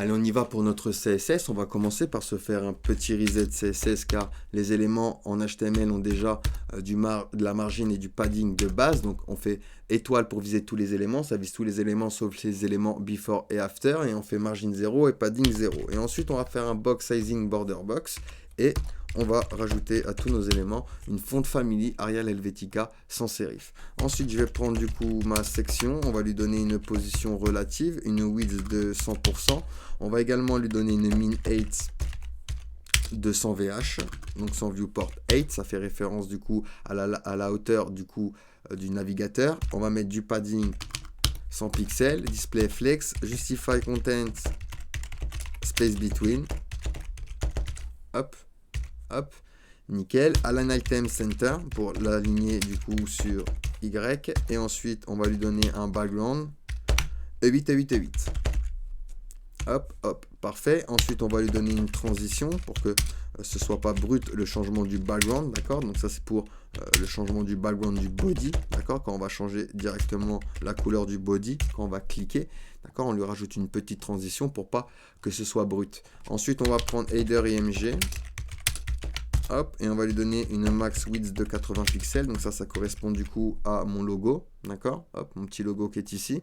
Allez, on y va pour notre CSS. On va commencer par se faire un petit reset CSS car les éléments en HTML ont déjà de la margine et du padding de base. Donc on fait étoile pour viser tous les éléments. Ça vise tous les éléments sauf les éléments before et after. Et on fait margin 0 et padding 0. Et ensuite on va faire un box sizing border box. Et on va rajouter à tous nos éléments une font family Arial Helvetica sans serif. Ensuite, je vais prendre du coup ma section. On va lui donner une position relative, une width de 100%. On va également lui donner une min 8 de 100 VH, donc sans viewport 8. Ça fait référence du coup à la hauteur du coup du navigateur. On va mettre du padding 100 pixels, display flex, justify content, space between. Hop. Hop, nickel. Align item center pour l'aligner du coup sur Y. Et ensuite, on va lui donner un background E8, E8, E8. Hop, hop, parfait. Ensuite, on va lui donner une transition pour que ce soit pas brut le changement du background, d'accord? Donc ça, c'est pour le changement du background du body, d'accord? Quand on va changer directement la couleur du body, quand on va cliquer, d'accord? On lui rajoute une petite transition pour pas que ce soit brut. Ensuite, on va prendre header IMG. Hop, et on va lui donner une max width de 80 pixels. Donc ça correspond du coup à mon logo. D'accord? Hop, mon petit logo qui est ici.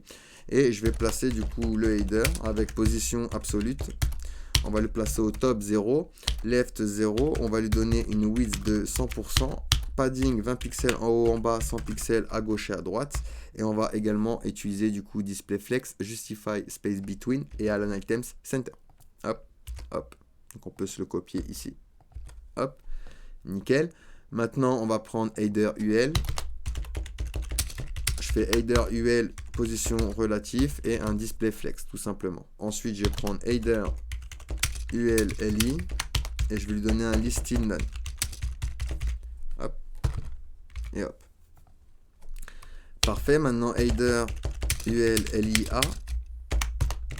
Et je vais placer du coup le header avec position absolute. On va le placer au top 0, left 0. On va lui donner une width de 100%. Padding 20 pixels en haut, en bas, 100 pixels à gauche et à droite. Et on va également utiliser du coup display flex, justify space between et align items center. Hop, hop. Donc on peut se le copier ici. Hop. Nickel. Maintenant, on va prendre header UL. Je fais header UL position relative et un display flex, tout simplement. Ensuite, je vais prendre header UL LI et je vais lui donner un listing none. Hop. Et hop. Parfait. Maintenant, header UL LIA.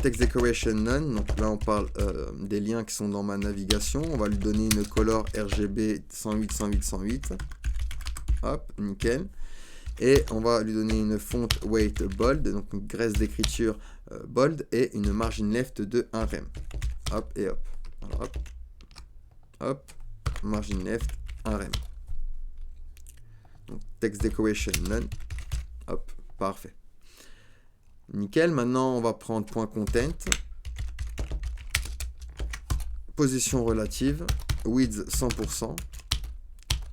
Text decoration none, donc là on parle des liens qui sont dans ma navigation. On va lui donner une color RGB 108, 108, 108. Hop, nickel. Et on va lui donner une font weight bold, donc une graisse d'écriture bold et une margin left de 1 rem. Hop et hop. Alors, hop, hop, margin left 1 rem. Donc text decoration none. Hop, parfait. Nickel, maintenant on va prendre point content, position relative, width 100%,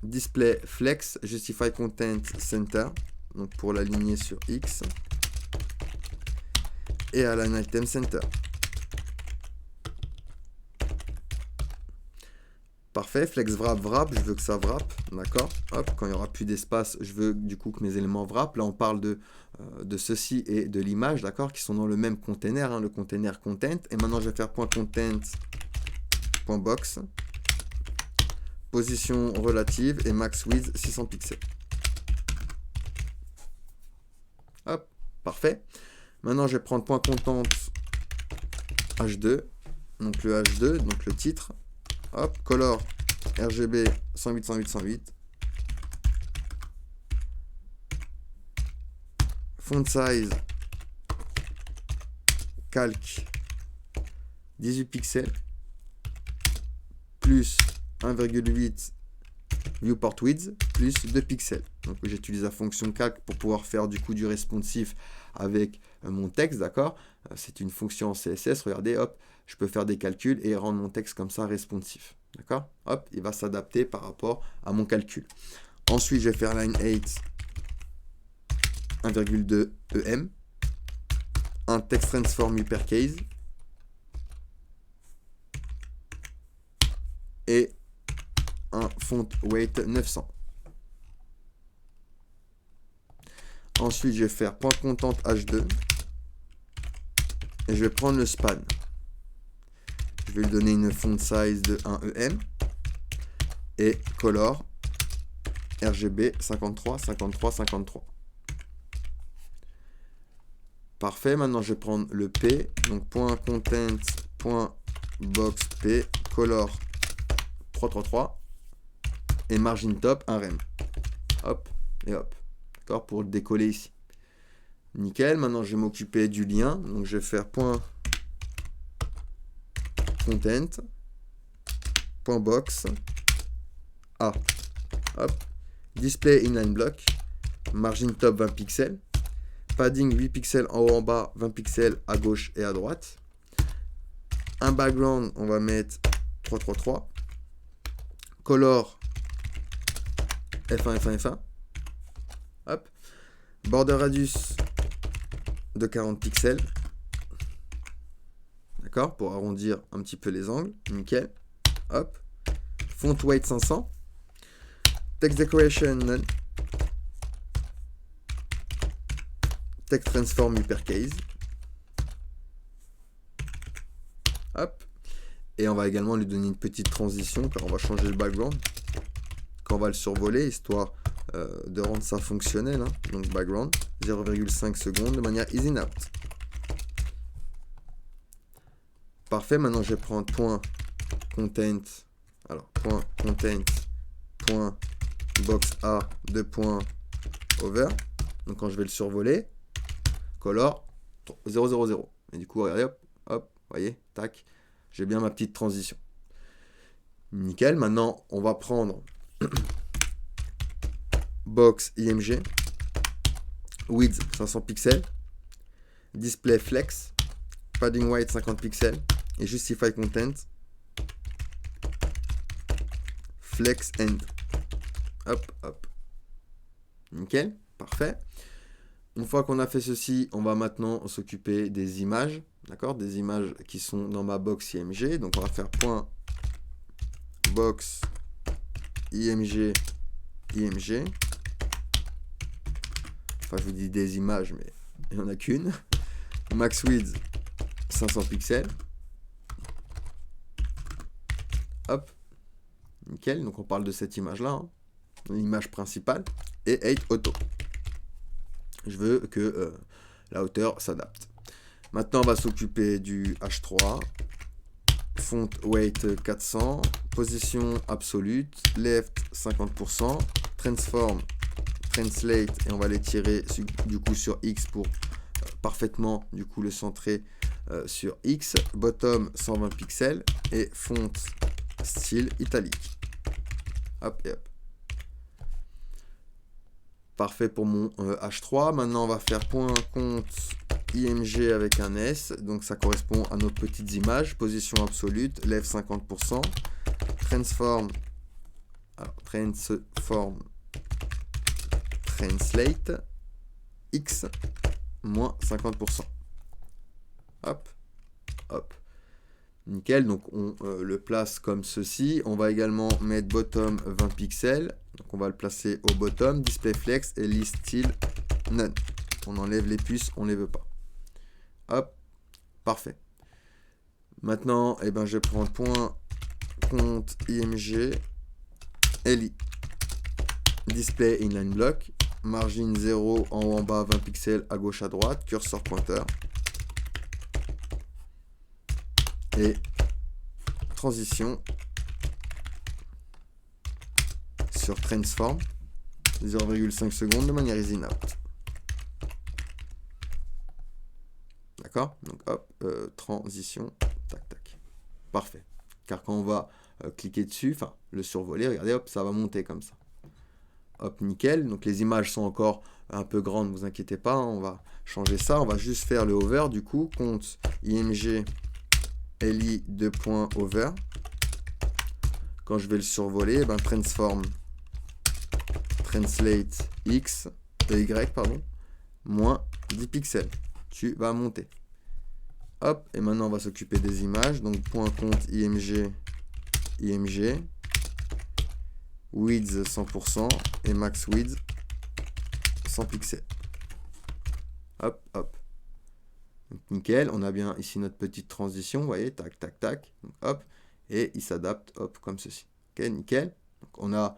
display flex, justify content center, donc pour l'aligner sur X, et align item center. Parfait, flex wrap wrap, je veux que ça wrap, d'accord? Hop, quand il n'y aura plus d'espace, je veux du coup que mes éléments wrap. Là, on parle de ceci et de l'image, d'accord? Qui sont dans le même container, hein, le container content. Et maintenant, je vais faire point content, point box, position relative et max width 600 pixels. Hop, parfait. Maintenant, je vais prendre point content H2, donc le H2, donc le titre. Hop, color RGB 108, 108, 108. Font size calque 18 pixels plus 1,8 viewport width plus 2 pixels. Donc j'utilise la fonction calque pour pouvoir faire du coup du responsive avec mon texte, d'accord? C'est une fonction en CSS, regardez, hop, je peux faire des calculs et rendre mon texte comme ça responsif, d'accord? Hop, il va s'adapter par rapport à mon calcul. Ensuite, je vais faire line 8 1,2 EM, un text transform uppercase et un font weight 900. Ensuite, je vais faire point content H2 et je vais prendre le span. Je vais lui donner une font size de 1 EM et color RGB 53, 53, 53. Parfait, maintenant je vais prendre le P, donc point content, point box P, color 333 et margin top 1 rem. Hop et hop. D'accord, pour le décoller ici. Nickel, maintenant je vais m'occuper du lien, donc je vais faire point content, point box, A. Hop. Display inline block, margin top 20 pixels, padding 8 pixels en haut en bas, 20 pixels à gauche et à droite. Un background, on va mettre 333. Color F1, F1, F1. Hop. Border radius de 40 pixels. D'accord, pour arrondir un petit peu les angles. Nickel. Hop. Font weight 500. Text decoration none. Text transform uppercase. Hop. Et on va également lui donner une petite transition car on va changer le background. Quand on va le survoler, histoire de rendre ça fonctionnel. Hein. Donc background, 0,5 secondes de manière easy out. Parfait, maintenant je vais prendre point content. Alors, point content, point box A, 2 points over. Donc quand je vais le survoler, color 000. Et du coup, regardez, hop, hop, voyez, tac, j'ai bien ma petite transition. Nickel, maintenant on va prendre box IMG, width 500 pixels, display flex, padding white 50 pixels et justify content, flex end. Hop, hop. Nickel, parfait. Une fois qu'on a fait ceci, on va maintenant s'occuper des images, d'accord, des images qui sont dans ma box IMG. Donc on va faire point box IMG IMG. Enfin, je vous dis des images, mais il n'y en a qu'une. Max width 500 pixels. Hop. Nickel. Donc on parle de cette image-là, hein. L'image principale. Et 8 auto. Je veux que la hauteur s'adapte. Maintenant, on va s'occuper du H3. Font weight 400. Position absolute. Left 50%. Transform, translate. Et on va les tirer du coup sur X pour parfaitement du coup le centrer sur X. Bottom 120 pixels. Et font style italique. Hop et hop. Parfait pour mon H3. Maintenant, on va faire point compte IMG avec un S. Donc, ça correspond à nos petites images. Position absolute, lève 50%. Transform, alors, transform, translate, X, moins 50%. Hop, hop. Nickel, donc on le place comme ceci. On va également mettre bottom 20 pixels. Donc on va le placer au bottom. Display flex et list style none. On enlève les puces, on ne les veut pas. Hop, parfait. Maintenant, eh ben, je prends point compte IMG LI. Display inline block. Margin 0 en haut en bas, 20 pixels à gauche à droite. Cursor pointeur. Et transition sur transform 0,5 secondes de manière easy out. D'accord? Donc hop, transition, tac tac. Parfait. Car quand on va cliquer dessus, enfin le survoler, regardez, hop, ça va monter comme ça. Hop, nickel. Donc les images sont encore un peu grandes, ne vous inquiétez pas, hein, on va changer ça. On va juste faire le hover du coup, compte IMG LI 2 points over. Quand je vais le survoler, ben transform, translate X, Y, pardon, moins 10 pixels. Tu vas monter. Hop, et maintenant on va s'occuper des images. Donc point compte IMG, IMG, width 100% et max width 100 pixels. Hop, hop. Donc, nickel, on a bien ici notre petite transition, vous voyez, tac, tac, tac, donc, hop, et il s'adapte, hop, comme ceci. Ok, nickel. Donc, on a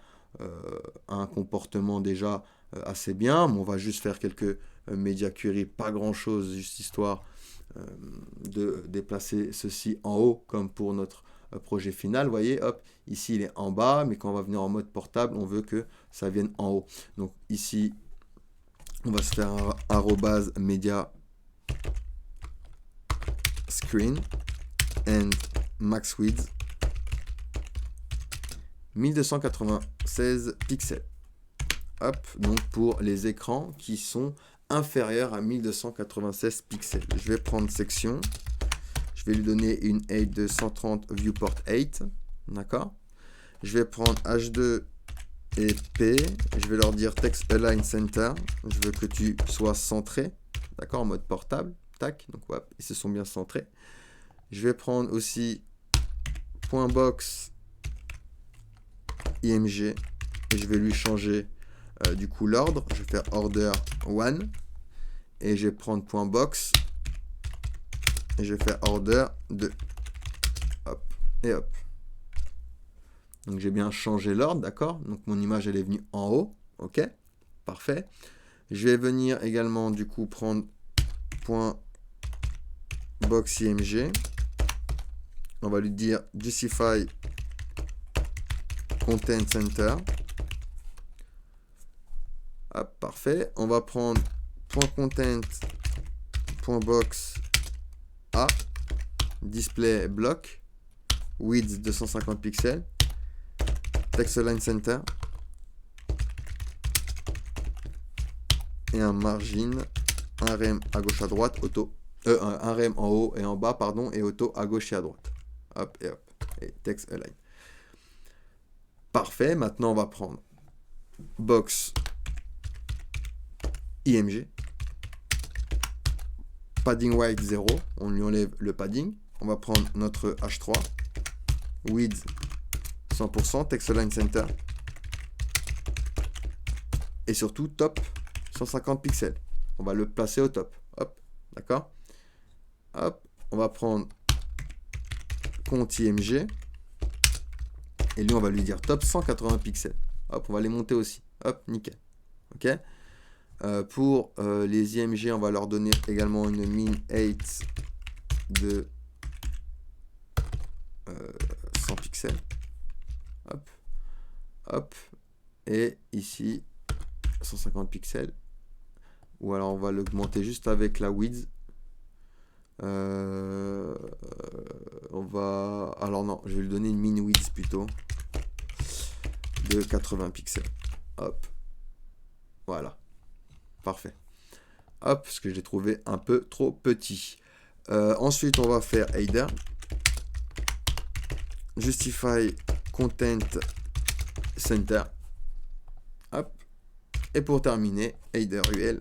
un comportement déjà assez bien, mais on va juste faire quelques media query, pas grand chose, juste histoire de déplacer ceci en haut, comme pour notre projet final, vous voyez, hop, ici il est en bas, mais quand on va venir en mode portable, on veut que ça vienne en haut. Donc ici, on va se faire un arrobase media screen and max width 1296 pixels. Hop, donc pour les écrans qui sont inférieurs à 1296 pixels. Je vais prendre section. Je vais lui donner une 8 de 130 viewport 8. D'accord. Je vais prendre H2 et P. Je vais leur dire text align center. Je veux que tu sois centré. D'accord, en mode portable. Tac. Donc, hop, ils se sont bien centrés. Je vais prendre aussi point box IMG. Et je vais lui changer du coup l'ordre. Je vais faire order 1. Et je vais prendre point box. Et je vais faire order 2. Hop. Et hop. Donc j'ai bien changé l'ordre, d'accord? Donc mon image elle est venue en haut, ok? Parfait. Je vais venir également du coup prendre point box img. On va lui dire justify content center. Hop, parfait. On va prendre point content point box a display block width 250 pixels. Text align center et un margin, un rem à gauche à droite, auto, un rem en haut et en bas, pardon, et auto à gauche et à droite. Hop, et text align. Parfait, maintenant on va prendre box IMG, padding white 0, on lui enlève le padding, on va prendre notre H3, width 100%, text align center et surtout top 150 pixels. On va le placer au top. Hop, d'accord. Hop, on va prendre compte IMG et lui on va lui dire top 180 pixels. Hop, on va les monter aussi. Hop, nickel. Ok. Pour les IMG, on va leur donner également une min 8 de 100 pixels. Hop, hop, et ici 150 pixels. Ou alors on va l'augmenter juste avec la width. On va, alors non, je vais lui donner une min width plutôt de 80 pixels. Hop, voilà, parfait. Hop, parce que je l'ai trouvé un peu trop petit. Ensuite, on va faire header. Justify content center. Hop. Et pour terminer, header UL.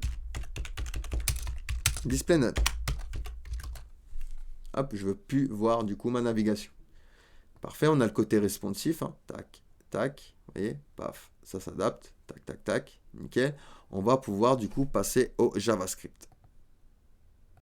Display none. Hop, je veux plus voir du coup ma navigation. Parfait, on a le côté responsif. Hein. Tac, tac. Vous voyez, paf, ça s'adapte. Tac, tac, tac. Nickel. On va pouvoir du coup passer au JavaScript.